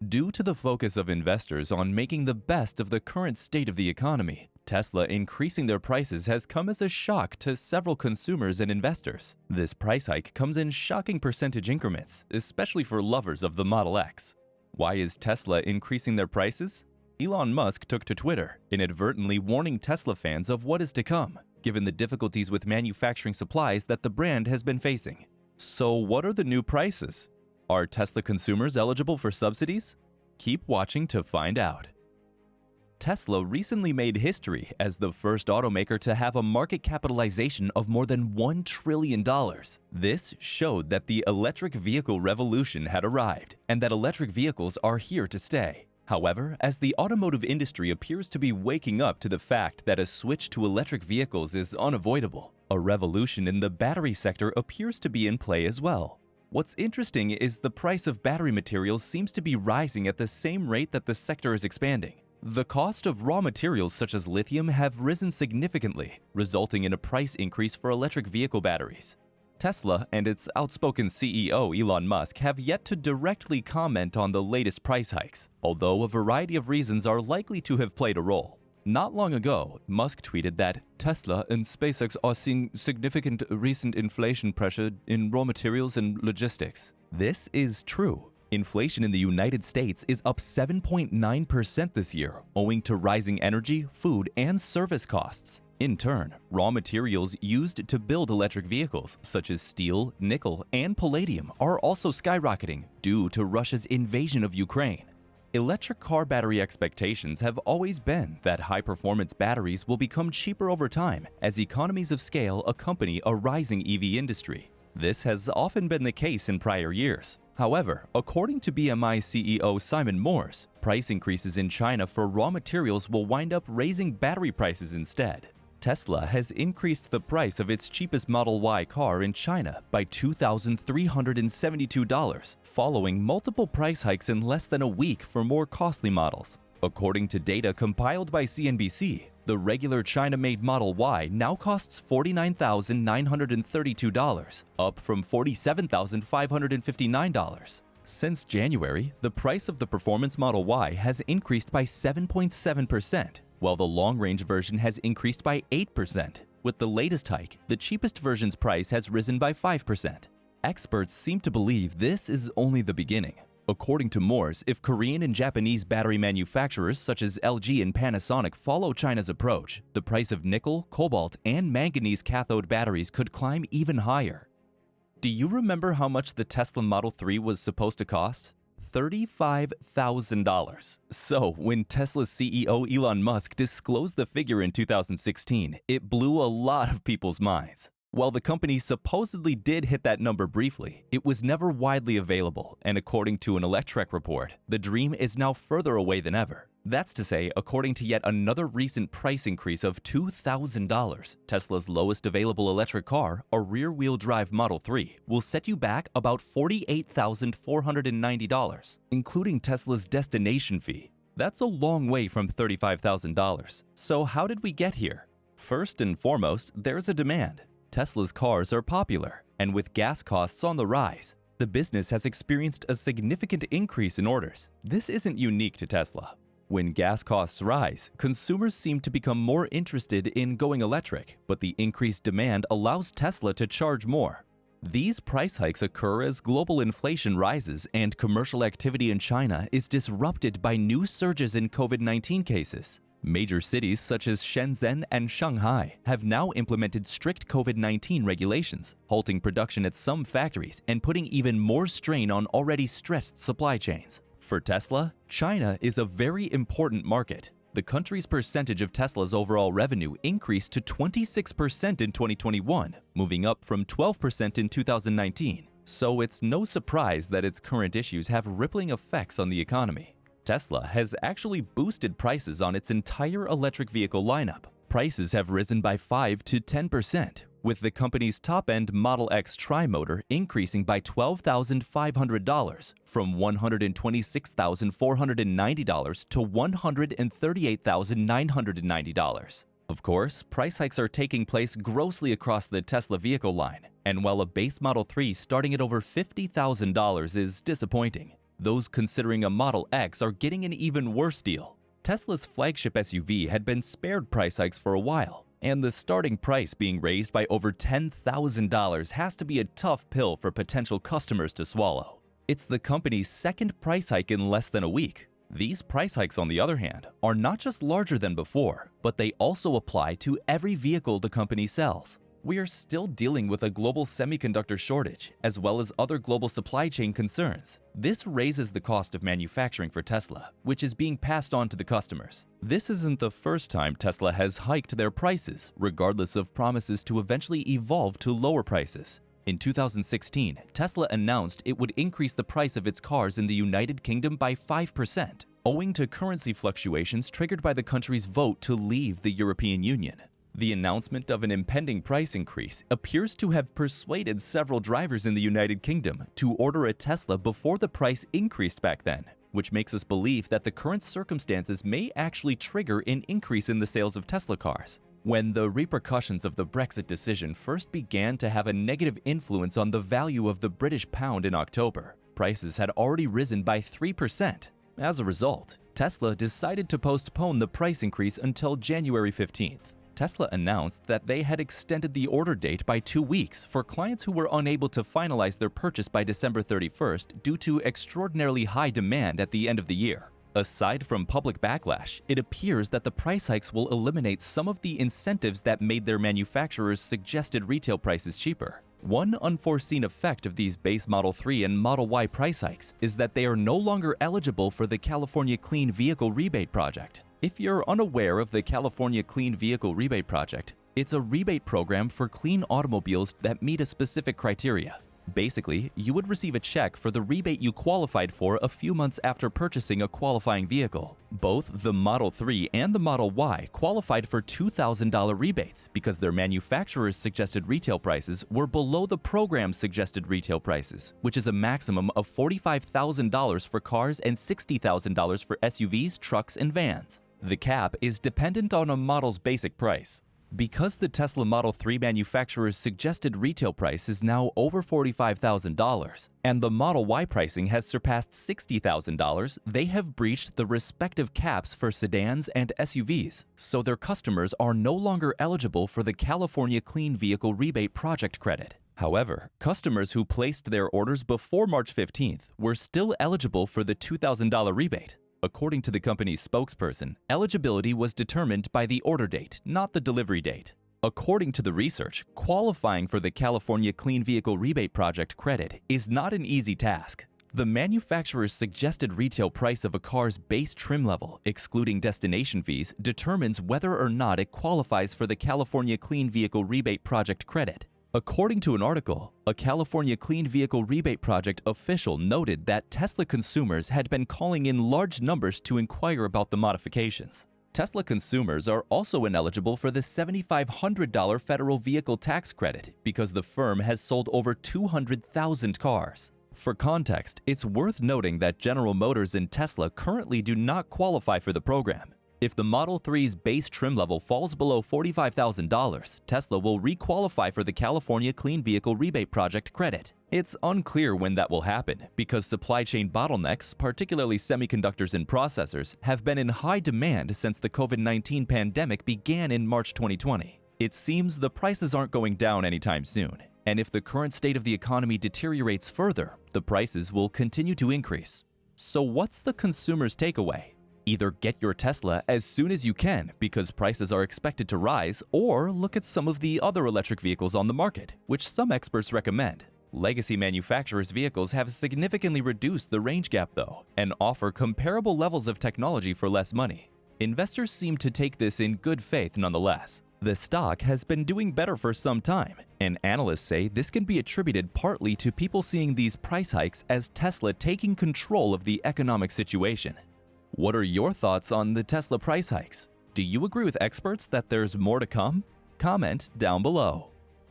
Due to the focus of investors on making the best of the current state of the economy, Tesla increasing their prices has come as a shock to several consumers and investors. This price hike comes in shocking percentage increments, especially for lovers of the Model X. Why is Tesla increasing their prices? Elon Musk took to Twitter, inadvertently warning Tesla fans of what is to come, given the difficulties with manufacturing supplies that the brand has been facing. So what are the new prices? Are Tesla consumers eligible for subsidies? Keep watching to find out. Tesla recently made history as the first automaker to have a market capitalization of more than $1 trillion. This showed that the electric vehicle revolution had arrived and that electric vehicles are here to stay. However, as the automotive industry appears to be waking up to the fact that a switch to electric vehicles is unavoidable, a revolution in the battery sector appears to be in play as well. What's interesting is the price of battery materials seems to be rising at the same rate that the sector is expanding. The cost of raw materials such as lithium have risen significantly, resulting in a price increase for electric vehicle batteries. Tesla and its outspoken CEO Elon Musk have yet to directly comment on the latest price hikes, although a variety of reasons are likely to have played a role. Not long ago, Musk tweeted that Tesla and SpaceX are seeing significant recent inflation pressure in raw materials and logistics. This is true. Inflation in the United States is up 7.9% this year, owing to rising energy, food, and service costs. In turn, raw materials used to build electric vehicles, such as steel, nickel, and palladium, are also skyrocketing due to Russia's invasion of Ukraine. Electric car battery expectations have always been that high-performance batteries will become cheaper over time as economies of scale accompany a rising EV industry. This has often been the case in prior years. However, according to BMI CEO Simon Morse, price increases in China for raw materials will wind up raising battery prices instead. Tesla has increased the price of its cheapest Model Y car in China by $2,372, following multiple price hikes in less than a week for more costly models. According to data compiled by CNBC, the regular China-made Model Y now costs $49,932, up from $47,559. Since January, the price of the performance Model Y has increased by 7.7%, while the long-range version has increased by 8%. With the latest hike, the cheapest version's price has risen by 5%. Experts seem to believe this is only the beginning. According to Morse, if Korean and Japanese battery manufacturers such as LG and Panasonic follow China's approach, the price of nickel, cobalt, and manganese cathode batteries could climb even higher. Do you remember how much the Tesla Model 3 was supposed to cost? $35,000. So, when Tesla's CEO Elon Musk disclosed the figure in 2016, it blew a lot of people's minds. While the company supposedly did hit that number briefly, it was never widely available, and according to an Electrek report, the dream is now further away than ever. That's to say, according to yet another recent price increase of $2,000, Tesla's lowest available electric car, a rear-wheel drive Model 3, will set you back about $48,490, including Tesla's destination fee. That's a long way from $35,000. So how did we get here? First and foremost, there's a demand. Tesla's cars are popular, and with gas costs on the rise, the business has experienced a significant increase in orders. This isn't unique to Tesla. When gas costs rise, consumers seem to become more interested in going electric, but the increased demand allows Tesla to charge more. These price hikes occur as global inflation rises and commercial activity in China is disrupted by new surges in COVID-19 cases. Major cities such as Shenzhen and Shanghai have now implemented strict COVID-19 regulations, halting production at some factories and putting even more strain on already stressed supply chains. For Tesla, China is a very important market. The country's percentage of Tesla's overall revenue increased to 26% in 2021, moving up from 12% in 2019. So it's no surprise that its current issues have rippling effects on the economy. Tesla has actually boosted prices on its entire electric vehicle lineup. Prices have risen by 5 to 10%, with the company's top-end Model X Tri-Motor increasing by $12,500 from $126,490 to $138,990. Of course, price hikes are taking place grossly across the Tesla vehicle line, and while a base Model 3 starting at over $50,000 is disappointing, Those considering a Model X are getting an even worse deal. Tesla's flagship SUV had been spared price hikes for a while, and the starting price being raised by over $10,000 has to be a tough pill for potential customers to swallow. It's the company's second price hike in less than a week. These price hikes, on the other hand, are not just larger than before, but they also apply to every vehicle the company sells. We are still dealing with a global semiconductor shortage, as well as other global supply chain concerns. This raises the cost of manufacturing for Tesla, which is being passed on to the customers. This isn't the first time Tesla has hiked their prices, regardless of promises to eventually evolve to lower prices. In 2016, Tesla announced it would increase the price of its cars in the United Kingdom by 5%, owing to currency fluctuations triggered by the country's vote to leave the European Union. The announcement of an impending price increase appears to have persuaded several drivers in the United Kingdom to order a Tesla before the price increased back then, which makes us believe that the current circumstances may actually trigger an increase in the sales of Tesla cars. When the repercussions of the Brexit decision first began to have a negative influence on the value of the British pound in October, prices had already risen by 3%. As a result, Tesla decided to postpone the price increase until January 15th. Tesla announced that they had extended the order date by 2 weeks for clients who were unable to finalize their purchase by December 31st due to extraordinarily high demand at the end of the year. Aside from public backlash, it appears that the price hikes will eliminate some of the incentives that made their manufacturers' suggested retail prices cheaper. One unforeseen effect of these base Model 3 and Model Y price hikes is that they are no longer eligible for the California Clean Vehicle Rebate Project. If you're unaware of the California Clean Vehicle Rebate Project, it's a rebate program for clean automobiles that meet a specific criteria. Basically, you would receive a check for the rebate you qualified for a few months after purchasing a qualifying vehicle. Both the Model 3 and the Model Y qualified for $2,000 rebates because their manufacturer's suggested retail prices were below the program's suggested retail prices, which is a maximum of $45,000 for cars and $60,000 for SUVs, trucks, and vans. The cap is dependent on a model's basic price. Because the Tesla Model 3 manufacturer's suggested retail price is now over $45,000, and the Model Y pricing has surpassed $60,000, they have breached the respective caps for sedans and SUVs, so their customers are no longer eligible for the California Clean Vehicle Rebate Project credit. However, customers who placed their orders before March 15th were still eligible for the $2,000 rebate. According to the company's spokesperson, eligibility was determined by the order date, not the delivery date. According to the research, qualifying for the California Clean Vehicle Rebate Project credit is not an easy task. The manufacturer's suggested retail price of a car's base trim level, excluding destination fees, determines whether or not it qualifies for the California Clean Vehicle Rebate Project credit. According to an article, a California Clean Vehicle Rebate Project official noted that Tesla consumers had been calling in large numbers to inquire about the modifications. Tesla consumers are also ineligible for the $7,500 federal vehicle tax credit because the firm has sold over 200,000 cars. For context, it's worth noting that General Motors and Tesla currently do not qualify for the program. If the Model 3's base trim level falls below $45,000, Tesla will requalify for the California Clean Vehicle Rebate Project credit. It's unclear when that will happen because supply chain bottlenecks, particularly semiconductors and processors, have been in high demand since the COVID-19 pandemic began in March 2020. It seems the prices aren't going down anytime soon, and if the current state of the economy deteriorates further, the prices will continue to increase. So what's the consumer's takeaway? Either get your Tesla as soon as you can because prices are expected to rise, or look at some of the other electric vehicles on the market, which some experts recommend. Legacy manufacturers' vehicles have significantly reduced the range gap though, and offer comparable levels of technology for less money. Investors seem to take this in good faith nonetheless. The stock has been doing better for some time, and analysts say this can be attributed partly to people seeing these price hikes as Tesla taking control of the economic situation. What are your thoughts on the Tesla price hikes? Do you agree with experts that there's more to come? Comment down below.